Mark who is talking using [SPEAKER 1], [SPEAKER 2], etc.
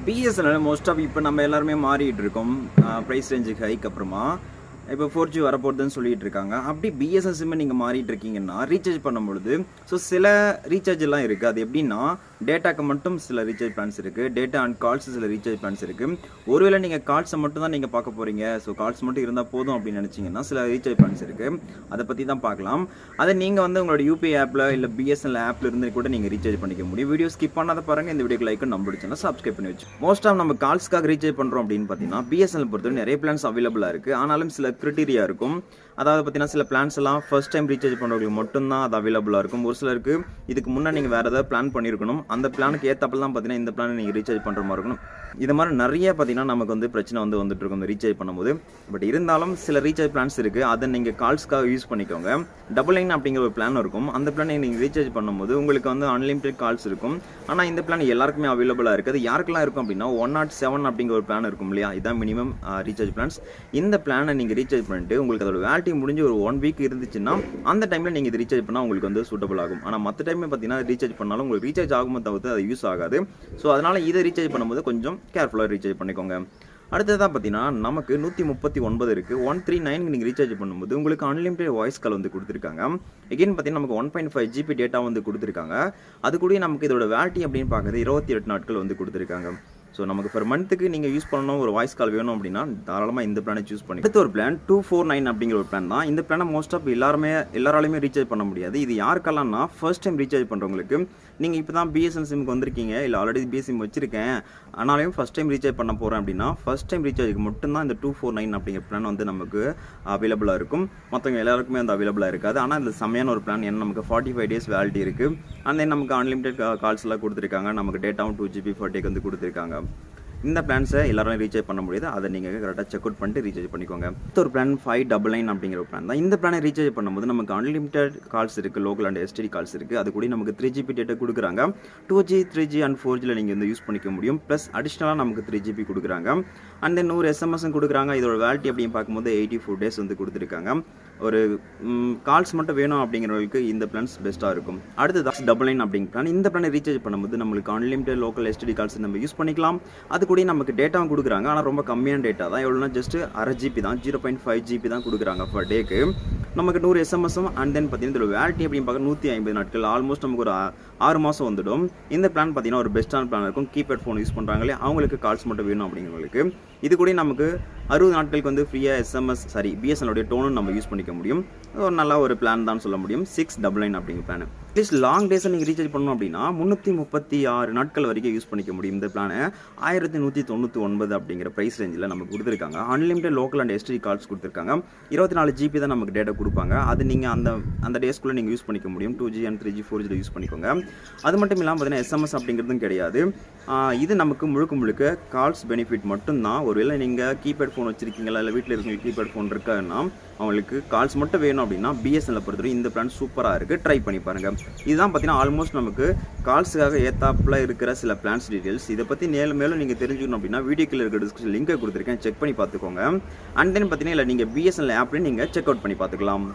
[SPEAKER 1] BSNL most of இப்போ நம்ம எல்லாருமே மாறிட்டு இருக்கோம் ப்ரைஸ் ரேஞ்சுக்கு ஹைக் அப்புறமா இப்போ 4G வரப்போகுதுன்னு சொல்லிட்டு இருக்காங்க. அப்படி பிஎஸ்என் சிம்மை நீங்கள் மாறிட்டு இருக்கீங்கன்னா ரீசார்ஜ் பண்ணும்பொழுது சில ரீசார்ஜ் எல்லாம் இருக்குது. அது எப்படின்னா டேட்டாக்கு மட்டும் சில ரீசார்ஜ் பிளான்ஸ் இருக்குது, டேட்டா அண்ட் கால்ஸ் சில ரீசார்ஜ் பிளான்ஸ் இருக்குது. ஒருவேளை நீங்கள் கால்ஸை மட்டும் தான் நீங்கள் பார்க்க போகிறீங்க, கால்ஸ் மட்டும் இருந்தால் போதும் அப்படின்னு நினச்சிங்கன்னா சில ரீசார்ஜ் பிளான்ஸ் இருக்குது. அதை பற்றி தான் பார்க்கலாம். அதை நீங்கள் உங்களோட யூபிஐ ஆப்பில் இல்லை பிஎஸ்என்எல் ஆப்பில் இருந்து கூட நீங்கள் ரீசார்ஜ் பண்ணிக்க முடியும். வீடியோ ஸ்கிப் பண்ணாத பாருங்கள். இந்த வீடியோக்கு லைக் நம்ம பிடிச்சா சப்ஸ்கிரைப் பண்ணி வச்சு. மோஸ்ட் ஆஃப் நம்ம கால்ஸ்க்காக ரீசார்ஜ் பண்ணுறோம் அப்படின்னு பார்த்தீங்கன்னா பிஎஸ்என்எல் பொறுத்தவரை நிறைய பிளான்ஸ் அவைலபிளாக இருக்குது. ஆனாலும் சில கிரிட்டீரியா இருக்கும். அதாவது பார்த்தீங்கன்னா சில பிளான்ஸ் எல்லாம் ஃபர்ஸ்ட் டைம் ரீசார்ஜ் பண்ணுறவங்களுக்கு மட்டும்தான் அது அவைலபிளாக இருக்கும். ஒரு சிலருக்கு இதுக்கு முன்னே நீங்கள் வேறு ஏதாவது பிளான் பண்ணியிருக்கணும், அந்த பிளானுக்கு ஏற்றப்பல் தான் பார்த்தீங்கன்னா இந்த பிளான் நீங்கள் ரீசார்ஜ் பண்ணுற மாதிரி இருக்கணும். இது மாதிரி நிறைய பார்த்தீங்கன்னா நமக்கு பிரச்சனை வந்துட்டு இருக்கும் இந்த ரீசார்ஜ் பண்ணும்போது. பட் இருந்தாலும் சில ரீசார்ஜ் பிளான்ஸ் இருக்குது, அதை நீங்கள் கால்ஸ்க்காக யூஸ் பண்ணிக்கோங்க. 99 அப்படிங்கிற ஒரு பிளான் இருக்கும். அந்த பிளானை நீங்கள் ரீசார்ஜ் பண்ணும்போது உங்களுக்கு அன்லிமிட்டட் கால்ஸ் இருக்கும். ஆனால் இந்த பிளான் எல்லாருக்குமே அவைலபிளாக இருக்குது. அது யாருக்கெல்லாம் இருக்கும் அப்படின்னா 107 அப்படிங்கிற ஒரு பிளான் இருக்கும் இல்லையா, இதுதான் மினிமம் ரீசார்ஜ் பிளான்ஸ். இந்த பிளானை நீங்கள் ரீசார்ஜ் பண்ணிட்டு உங்களுக்கு அதோட வேலிட்டி முடிஞ்சு ஒரு 1 வீக் இருந்துச்சுன்னா அந்த டைமில் நீங்கள் இது ரீசார்ஜ் பண்ணால் உங்களுக்கு சூட்டபிள் ஆகும். ஆனால் மற்ற டைமே பார்த்தீங்கன்னா ரீசார்ஜ் பண்ணாலும் உங்களுக்கு ரீசார்ஜ் ஆகும்போது தவிர்த்து அது யூஸ் ஆகாது. அதனால் இதை ரீசார்ஜ் பண்ணும்போது கொஞ்சம் கேர்ஃபுல்லாக ரீசார்ஜ் பண்ணிக்கோங்க. அடுத்ததாக பார்த்தீங்கன்னா நமக்கு 139 இருக்குது. 139 நீங்கள் ரீசார்ஜ் பண்ணும்போது உங்களுக்கு அன்லிமிட்டட் வாய்ஸ் கால் கொடுத்துருக்காங்க. எகைன் பார்த்தீங்கன்னா நமக்கு 1.5 GB டேட்டா கொடுத்துருக்காங்க. அது கூட நமக்கு இதோட வேலிட்டி அப்படின்னு பார்க்குறது 28 நாட்கள் கொடுத்துருக்காங்க. நமக்கு பெர் மந்த்துக்கு நீங்கள் யூஸ் பண்ணணும், ஒரு வாய்ஸ் கால் வேணும் அப்படின்னா தாராளமாக இந்த பிளானை சூஸ் பண்ணி. அடுத்த ஒரு பிளான் 249 அப்படிங்கிற ஒரு பிளான் தான். இந்த பிளானை மோஸ்ட் ஆஃப் எல்லாராலையுமே ரீசார்ஜ் பண்ண முடியாது. இது யாருக்கெல்லாம்னா ஃபர்ஸ்ட் டைம் ரீசார்ஜ் பண்ணுறவங்களுக்கு. நீங்கள் இப்போ தான் பிஎஸ்என் சிம்க்கு வந்திருக்கீங்க, இல்லை ஆல்ரெடி பிஎஸ்என் வச்சிருக்கேன், ஆனாலும் ஃபர்ஸ்ட் டைம் ரீசார்ஜ் பண்ண போகிறேன் அப்படின்னா ஃபர்ஸ்ட் டைம் ரீசார்ஜுக்கு மட்டும்தான் இந்த 249 அப்படிங்கிற பிளான் நமக்கு அவைலபிளாக இருக்கும். மற்றவங்க எல்லாருக்குமே அவைலபிளாக இருக்காது. ஆனால் இந்த செம்மையான ஒரு பிளான். ஏன்னா நமக்கு 45 days வேலிட்டி இருக்குது. அண்ட் தென் நமக்கு அன்லிமிட்டட் கால்ஸ் எல்லாம் கொடுத்துருக்காங்க. நமக்கு டேட்டாவும் 2 GB per day கொடுத்துருக்காங்க. இந்த பிளான்ஸை எல்லாரும் ரீசார்ஜ் பண்ண முடியாது. அதை நீங்கள் கரெக்டாக செக் அவுட் பண்ணிட்டு ரீசார்ஜ் பண்ணிக்கோங்க. ஒரு பிளான் 599 அப்படிங்கிற ஒரு பிளான் தான். இந்த பிளானை ரீசார்ஜ் பண்ணும்போது நமக்கு அன்லிமிட்டட் கால்ஸ் இருக்குது, லோக்கல் அண்ட் எஸ்டிடி கால்ஸ் இருக்குது. அது கூட நமக்கு 3 GB டேட்டா கொடுக்குறாங்க. 2G 3G அண்ட் 4Gல நீங்கள் யூஸ் பண்ணிக்க முடியும். ப்ளஸ் அடிஷ்னலாக நமக்கு 3 GB கொடுக்குறாங்க. அண்ட் தென் 100 SMS கொடுக்குறாங்க. இதோட வேலிட்டி அப்படின்னு பார்க்கும்போது 84 days கொடுத்துருக்காங்க. ஒரு கால்ஸ் மட்டும் வேணும் அப்படிங்கிறவங்களுக்கு இந்த பிளான்ஸ் பெஸ்ட்டாக இருக்கும். அடுத்தது 99 அப்படிங்கிற பிளான். இந்த பிளானை ரீசார்ஜ் பண்ணும்போது நம்மளுக்கு அன்லிமிட்டட் லோக்கல் எஸ்டிடி கால்ஸ் நம்ம யூஸ் பண்ணிக்கலாம். அது கூட நமக்கு டேட்டாவும் கொடுக்குறாங்க. ஆனால் ரொம்ப கம்மியான டேட்டா தான். எவ்வளோனா ஜஸ்ட் 1/2 GB தான், 0.5 GB தான் கொடுக்குறாங்க பர் டேக்கு. நமக்கு 100 SMS அண்ட் தென் பார்த்தீங்கன்னா இதோட வேலிட்டி அப்படின்னு பார்க்க 150 நாட்கள், ஆல்மோஸ்ட் நமக்கு ஒரு 6 மாதம் வந்துடும். இந்த பிளான் பார்த்தீங்கன்னா ஒரு பெஸ்ட்டான பிளான் இருக்கும். கீபேட் ஃபோன் யூஸ் பண்ணுறாங்களே அவங்களுக்கு கால்ஸ் மட்டும் வேணும் அப்படிங்கிறவங்களுக்கு. இது கூட நமக்கு 60 நாட்களுக்கு ஃப்ரீயாக பிஎஸ்என்எல் டோனும் நம்ம யூஸ் பண்ணிக்க முடியும். ஒரு நல்ல ஒரு பிளான் தான் சொல்ல முடியும். 699 அப்படிங்கிற பிளான். அட்லீஸ்ட் லாங் டேஸை நீங்கள் ரீசார்ஜ் பண்ணணும் அப்படின்னா 336 நாட்கள் வரைக்கும் யூஸ் பண்ணிக்க முடியும். இந்த பிளானை 1199 அப்படிங்கிற ப்ரைஸ் ரேஞ்சில் நமக்கு கொடுத்துருக்காங்க. Unlimited local and STD calls கொடுத்துருக்காங்க. 24 GB தான் நமக்கு டேட்டா கொடுப்பாங்க. அது நீங்கள் அந்த டேஸ்க்குள்ளே நீங்கள் யூஸ் பண்ணிக்க முடியும். 2G அண்ட் 3G 4Gல யூஸ் பண்ணிக்கோங்க. அது மட்டும் இல்லாமல் பார்த்தீங்கன்னா SMS அப்படிங்கிறதும் கிடையாது. இது நமக்கு முழுக்க கால்ஸ் பெனிஃபிட் மட்டும்தான். ஒருவேளை நீங்கள் கீபேட் ஃபோன் வச்சுருக்கீங்களா, இல்லை வீட்டில் இருக்கவங்க கீபேட் ஃபோன் இருக்காங்கன்னா அவங்களுக்கு கால்ஸ் மட்டும் வேணும் அப்படின்னா பிஎஸ்என்எல் பொறுத்தவரை இந்த பிளான் சூப்பராக இருக்குது. ட்ரை பண்ணி பாருங்கள். இதுதான் பார்த்தீங்கன்னா ஆல்மோஸ்ட் நமக்கு கால்ஸுக்காக ஏத்தாப்பில் இருக்கிற சில பிளான்ஸ் டீட்டெயில்ஸ். இதை பற்றி மேலும் நீங்கள் தெரிஞ்சுக்கணும் அப்படின்னா வீடியோக்கில் இருக்கிற டிஸ்கிரிப்ஷன் லிங்கை கொடுத்துருக்கேன், செக் பண்ணி பார்த்துக்கோங்க. அண்ட் தென் பார்த்தீங்கன்னா இல்லை நீங்கள் பிஎஸ்என்எல் ஆப்லேயும் நீங்கள் செக் அவுட் பண்ணி பார்த்துக்கலாம்.